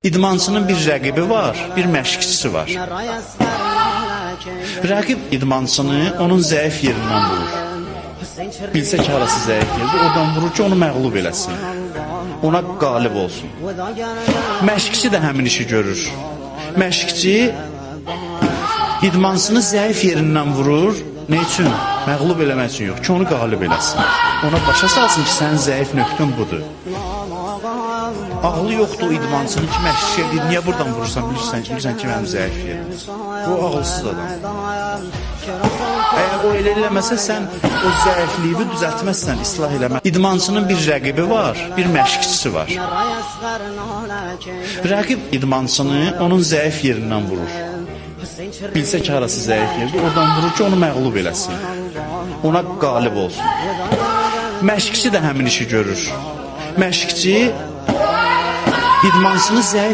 İdmançının bir rəqibi var, bir məşqçisi var. Rəqib idmançını onun zəif yerindən vurur. Bilsə ki, harası zəif yerdir, oradan vurur ki, onu məğlub eləsin. Ona qalib olsun. Məşqçi də həmin işi görür. Məşqçi idmançını zəif yerindən vurur. Ne üçün? Məğlub eləmək üçün yox ki, onu qalib eləsin. Ona başa salsın ki, sənin zəif nöqtən budur. Ağlı yoxdur o idmançının ki, məşqçiyə deyir, niyə buradan vurursan, bilirsən ki, mənim zəif yerim. Bu ağılsız adam. Əgər o elə eləməsə, sən o zəifliyi düzəltməzsən, islah eləmə. İdmançının bir rəqibi var, bir məşqçisi var. Rəqib idmançını onun zəif yerindən vurur. Bilsə ki, harası zəif yerdir, oradan vurur ki, onu məğlub eləsin. Ona qalib olsun. Məşqçi də həmin işi görür. Məşqçi idmançını zəif